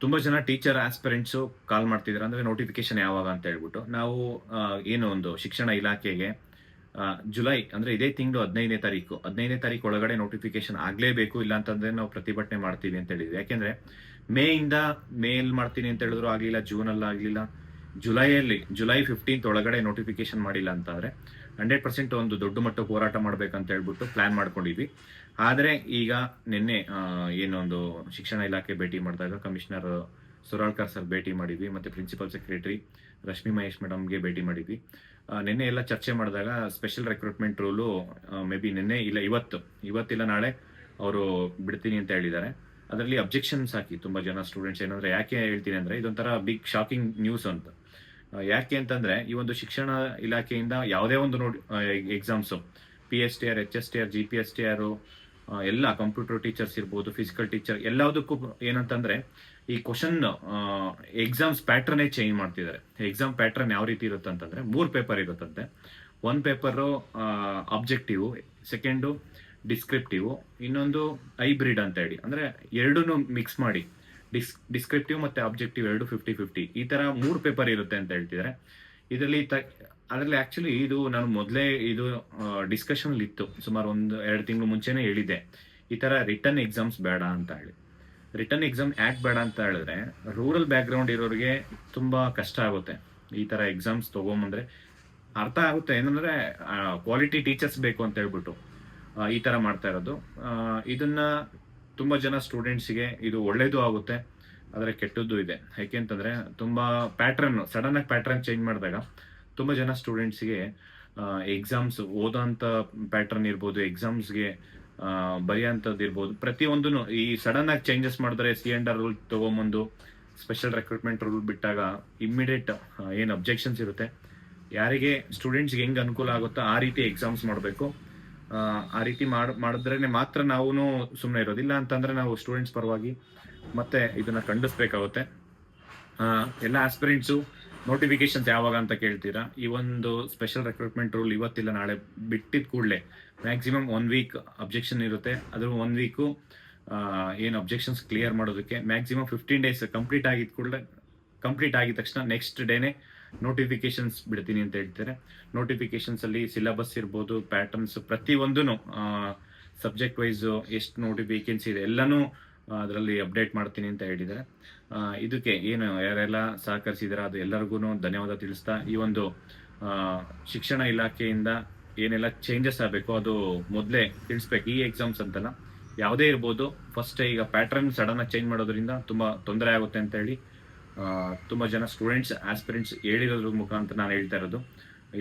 ತುಂಬ ಜನ teacher aspirants ಕಾಲ್ ಮಾಡ್ತಿದ್ದಾರೆ. ಅಂದರೆ ನೋಟಿಫಿಕೇಶನ್ ಯಾವಾಗ ಅಂತ ಹೇಳ್ಬಿಟ್ಟು. ನಾವು ಏನು ಒಂದು ಶಿಕ್ಷಣ ಇಲಾಖೆಗೆ ಜುಲೈ ಅಂದರೆ ಇದೇ ತಿಂಗಳು 15ನೇ ತಾರೀಕು ಒಳಗಡೆ ನೋಟಿಫಿಕೇಶನ್ ಆಗಲೇಬೇಕು, ಇಲ್ಲ ಅಂತಂದ್ರೆ ನಾವು ಪ್ರತಿಭಟನೆ ಮಾಡ್ತೀವಿ ಅಂತ ಹೇಳಿದ್ವಿ. ಯಾಕೆಂದ್ರೆ ಮೇಲ್ ಮಾಡ್ತೀನಿ ಅಂತ ಹೇಳಿದ್ರು ಆಗಲಿಲ್ಲ, ಜೂನಲ್ಲಿ ಆಗಲಿಲ್ಲ, ಜುಲೈ 15th ಒಳಗಡೆ ನೋಟಿಫಿಕೇಶನ್ ಮಾಡಿಲ್ಲ ಅಂತಂದ್ರೆ 100% ಒಂದು ದೊಡ್ಡ ಮಟ್ಟ ಹೋರಾಟ ಮಾಡ್ಬೇಕಂತ ಹೇಳ್ಬಿಟ್ಟು ಪ್ಲಾನ್ ಮಾಡ್ಕೊಂಡಿದ್ವಿ. ಆದರೆ ಈಗ ನಿನ್ನೆ ಏನೊಂದು ಶಿಕ್ಷಣ ಇಲಾಖೆ ಭೇಟಿ ಮಾಡಿದಾಗ ಕಮಿಷನರ್ ಸುರಾಳ್ಕರ್ ಸರ್ ಭೇಟಿ ಮಾಡಿದ್ವಿ, ಮತ್ತೆ ಪ್ರಿನ್ಸಿಪಲ್ ಸೆಕ್ರೆಟರಿ ರಶ್ಮಿ ಮಹೇಶ್ ಮೇಡಮ್ಗೆ ಭೇಟಿ ಮಾಡಿದ್ವಿ. ನಿನ್ನೆ ಎಲ್ಲ ಚರ್ಚೆ ಮಾಡಿದಾಗ special recruitment rule may be ನಿನ್ನೆ ಇಲ್ಲ ಇವತ್ತಿಲ್ಲ ನಾಳೆ ಅವರು ಬಿಡ್ತೀನಿ ಅಂತ ಹೇಳಿದ್ದಾರೆ. ಅದರಲ್ಲಿ ಅಬ್ಜೆಕ್ಷನ್ಸ್ ಹಾಕಿ ತುಂಬಾ ಜನ ಸ್ಟೂಡೆಂಟ್ಸ್ ಏನಂದ್ರೆ, ಯಾಕೆ ಹೇಳ್ತೀನಿ ಅಂದ್ರೆ ಇದೊಂಥರ ಬಿಗ್ ಶಾಕಿಂಗ್ ನ್ಯೂಸ್ ಅಂತ. ಯಾಕೆ ಅಂತಂದ್ರೆ ಈ ಒಂದು ಶಿಕ್ಷಣ ಇಲಾಖೆಯಿಂದ ಯಾವುದೇ ಒಂದು ಎಕ್ಸಾಮ್ಸ್ PSTR, HSTR, GPSTR ಎಲ್ಲ ಕಂಪ್ಯೂಟರ್ ಟೀಚರ್ಸ್ ಇರ್ಬೋದು, ಫಿಸಿಕಲ್ ಟೀಚರ್, ಎಲ್ಲದಕ್ಕೂ ಏನಂತಂದ್ರೆ ಈ ಕ್ವಶನ್ ಎಕ್ಸಾಮ್ಸ್ ಪ್ಯಾಟರ್ನೇ ಚೇಂಜ್ ಮಾಡ್ತಿದ್ದಾರೆ. ಎಕ್ಸಾಮ್ ಪ್ಯಾಟರ್ನ್ ಯಾವ ರೀತಿ ಇರುತ್ತೆ ಅಂತಂದ್ರೆ 3 ಪೇಪರ್ ಇರುತ್ತಂತೆ. 1 ಪೇಪರು ಆಬ್ಜೆಕ್ಟಿವ್, ಸೆಕೆಂಡು ಡಿಸ್ಕ್ರಿಪ್ಟಿವ್, ಇನ್ನೊಂದು ಹೈಬ್ರಿಡ್ ಅಂತ ಹೇಳಿ, ಅಂದ್ರೆ ಎರಡೂ ಮಿಕ್ಸ್ ಮಾಡಿ ಡಿಸ್ಕ್ರಿಪ್ಟಿವ್ ಮತ್ತೆ ಆಬ್ಜೆಕ್ಟಿವ್ ಎರಡು 50-50 ಈ ತರ 3 ಪೇಪರ್ ಇರುತ್ತೆ ಅಂತ ಹೇಳ್ತಿದ್ದಾರೆ. ಅದರಲ್ಲಿ ಆಕ್ಚುಲಿ ಇದು ನಾನು ಮೊದಲೇ ಇದು ಡಿಸ್ಕಷನ್ ಇತ್ತು, ಸುಮಾರು 1-2 ತಿಂಗಳು ಮುಂಚೆನೆ ಹೇಳಿದ್ದೆ, ಈ ತರ ರಿಟರ್ನ್ ಎಕ್ಸಾಮ್ಸ್ ಬೇಡ ಅಂತ ಹೇಳಿ. ರಿಟರ್ನ್ ಎಕ್ಸಾಮ್ ಯಾಕೆ ಬೇಡ ಅಂತ ಹೇಳಿದ್ರೆ ರೂರಲ್ ಬ್ಯಾಕ್ಗ್ರೌಂಡ್ ಇರೋರಿಗೆ ತುಂಬಾ ಕಷ್ಟ ಆಗುತ್ತೆ ಈ ತರ ಎಕ್ಸಾಮ್ಸ್ ತಗೊಂಬಂದ್ರೆ. ಅರ್ಥ ಆಗುತ್ತೆ ಏನಂದ್ರೆ ಕ್ವಾಲಿಟಿ ಟೀಚರ್ಸ್ ಬೇಕು ಅಂತ ಹೇಳ್ಬಿಟ್ಟು ಈ ತರ ಮಾಡ್ತಾ ಇರೋದು. ಇದನ್ನ ತುಂಬಾ ಜನ ಸ್ಟೂಡೆಂಟ್ಸ್ಗೆ ಇದು ಒಳ್ಳೇದು ಆಗುತ್ತೆ, ಆದರೆ ಕೆಟ್ಟದ್ದು ಇದೆ. ಯಾಕೆಂತಂದ್ರೆ ತುಂಬಾ ಸಡನ್ ಆಗಿ ಪ್ಯಾಟ್ರನ್ ಚೇಂಜ್ ಮಾಡಿದಾಗ ತುಂಬಾ ಜನ ಸ್ಟೂಡೆಂಟ್ಸ್ಗೆ ಎಕ್ಸಾಮ್ಸ್ ಓದೋಂಥ ಪ್ಯಾಟ್ರನ್ ಇರ್ಬೋದು, ಎಕ್ಸಾಮ್ಸ್ಗೆ ಬರೆಯೋಂಥದ್ದು ಇರ್ಬೋದು, ಪ್ರತಿಯೊಂದೂ ಈ ಸಡನ್ ಆಗಿ ಚೇಂಜಸ್ ಮಾಡಿದ್ರೆ C&R ರೂಲ್ ತಗೊಂಬಂದು ಸ್ಪೆಷಲ್ ರಿಕ್ರೂಟ್ಮೆಂಟ್ ರೂಲ್ ಬಿಟ್ಟಾಗ ಇಮ್ಮಿಡಿಯೇಟ್ ಏನು ಅಬ್ಜೆಕ್ಷನ್ಸ್ ಇರುತ್ತೆ, ಯಾರಿಗೆ ಸ್ಟೂಡೆಂಟ್ಸ್ಗೆ ಹೆಂಗೆ ಅನುಕೂಲ ಆಗುತ್ತೋ ಆ ರೀತಿ ಎಕ್ಸಾಮ್ಸ್ ಮಾಡಬೇಕು. ಆ ರೀತಿ ಮಾಡಿದ್ರೆ ಮಾತ್ರ ನಾವು ಸುಮ್ಮನೆ ಇರೋದಿಲ್ಲ ಅಂತಂದ್ರೆ ನಾವು ಸ್ಟೂಡೆಂಟ್ಸ್ ಪರವಾಗಿ ಮತ್ತೆ ಇದನ್ನ ಖಂಡಿಸ್ಬೇಕಾಗುತ್ತೆ. ಎಲ್ಲ ಆಸ್ಪಿರೆಂಟ್ಸು ನೋಟಿಫಿಕೇಶನ್ಸ್ ಯಾವಾಗ ಅಂತ ಕೇಳ್ತೀರಾ. ಈ ಒಂದು ಸ್ಪೆಷಲ್ ರಿಕ್ರೂಟ್ಮೆಂಟ್ ರೂಲ್ ಇವತ್ತಿಲ್ಲ ನಾಳೆ ಬಿಟ್ಟಿದ ಕೂಡಲೇ ಮ್ಯಾಕ್ಸಿಮಮ್ 1 ವೀಕ್ ಅಬ್ಜೆಕ್ಷನ್ ಇರುತ್ತೆ. ಅದ್ರ 1 ವೀಕು ಏನು ಅಬ್ಜೆಕ್ಷನ್ಸ್ ಕ್ಲಿಯರ್ ಮಾಡೋದಕ್ಕೆ ಮ್ಯಾಕ್ಸಿಮಮ್ 15 ಡೇಸ್ ಕಂಪ್ಲೀಟ್ ಆಗಿದ ತಕ್ಷಣ ನೆಕ್ಸ್ಟ್ ಡೇನೆ ನೋಟಿಫಿಕೇಶನ್ಸ್ ಬಿಡ್ತೀನಿ ಅಂತ ಹೇಳ್ತಾರೆ. ನೋಟಿಫಿಕೇಶನ್ಸ್ ಅಲ್ಲಿ ಸಿಲೆಬಸ್ ಇರ್ಬೋದು, ಪ್ಯಾಟರ್ನ್ಸ್, ಪ್ರತಿಯೊಂದೂ ಸಬ್ಜೆಕ್ಟ್ ವೈಸ್ ಎಷ್ಟು ವೇಕೆನ್ಸಿ ಇದೆ ಎಲ್ಲನೂ ಅದರಲ್ಲಿ ಅಪ್ಡೇಟ್ ಮಾಡ್ತೀನಿ ಅಂತ ಹೇಳಿದ್ದಾರೆ. ಇದಕ್ಕೆ ಏನು ಯಾರೆಲ್ಲ ಸಹಕರಿಸಿದಾರೆ ಅದು ಎಲ್ಲರಿಗೂ ಧನ್ಯವಾದ ತಿಳಿಸ್ತಾ, ಈ ಒಂದು ಶಿಕ್ಷಣ ಇಲಾಖೆಯಿಂದ ಏನೆಲ್ಲ ಚೇಂಜಸ್ ಆಗಬೇಕು ಅದು ಮೊದಲೇ ತಿಳಿಸ್ಬೇಕು. ಈ ಎಕ್ಸಾಮ್ಸ್ ಅಂತಲ್ಲ, ಯಾವುದೇ ಇರ್ಬೋದು, ಫಸ್ಟ್ ಈಗ ಪ್ಯಾಟರ್ನ್ ಸಡನ್ ಆಗಿ ಚೇಂಜ್ ಮಾಡೋದ್ರಿಂದ ತುಂಬಾ ತೊಂದರೆ ಆಗುತ್ತೆ ಅಂತ ಹೇಳಿ ತುಂಬಾ ಜನ ಸ್ಟೂಡೆಂಟ್ಸ್ ಆಸ್ಪಿರೆಂಟ್ಸ್ ಹೇಳಿರೋದ್ರ ಮುಖಾಂತರ ನಾನು ಹೇಳ್ತಾ ಇರೋದು.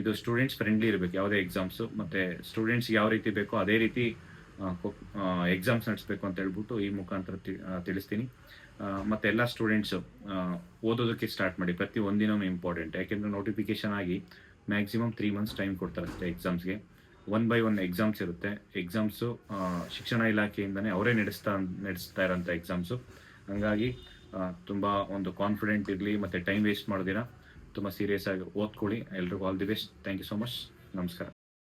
ಇದು ಸ್ಟೂಡೆಂಟ್ಸ್ ಫ್ರೆಂಡ್ಲಿ ಇರಬೇಕು ಯಾವುದೇ ಎಕ್ಸಾಮ್ಸು, ಮತ್ತೆ ಸ್ಟೂಡೆಂಟ್ಸ್ ಯಾವ ರೀತಿ ಬೇಕೋ ಅದೇ ರೀತಿ ಎಕ್ಸಾಮ್ಸ್ ನಡೆಸಬೇಕು ಅಂತ ಹೇಳ್ಬಿಟ್ಟು ಈ ಮುಖಾಂತರ ತಿಳಿಸ್ತೀನಿ. ಮತ್ತೆ ಎಲ್ಲ ಸ್ಟೂಡೆಂಟ್ಸು ಓದೋದಕ್ಕೆ ಸ್ಟಾರ್ಟ್ ಮಾಡಿ, ಪ್ರತಿ ಒಂದಿನೂ ಇಂಪಾರ್ಟೆಂಟ್. ಯಾಕೆಂದ್ರೆ ನೋಟಿಫಿಕೇಶನ್ ಆಗಿ ಮ್ಯಾಕ್ಸಿಮಮ್ 3 ಮಂತ್ಸ್ ಟೈಮ್ ಕೊಡ್ತಾರೆ ಅಷ್ಟೇ ಎಕ್ಸಾಮ್ಸ್ಗೆ. 1 by 1 ಎಕ್ಸಾಮ್ಸ್ ಇರುತ್ತೆ. ಎಕ್ಸಾಮ್ಸು ಶಿಕ್ಷಣ ಇಲಾಖೆಯಿಂದನೇ ಅವರೇ ನಡೆಸ್ತಾ ಇರೋಂಥ ಎಕ್ಸಾಮ್ಸು. ಹಂಗಾಗಿ ತುಂಬಾ ಒಂದು ಕಾನ್ಫಿಡೆಂಟ್ ಇರಲಿ, ಮತ್ತೆ ಟೈಮ್ ವೇಸ್ಟ್ ಮಾಡ್ದಿರಾ ತುಂಬ ಸೀರಿಯಸ್ ಆಗಿ ಓದ್ಕೊಳ್ಳಿ. ಎಲ್ರಿಗೂ all the best. Thank you so much. ನಮಸ್ಕಾರ.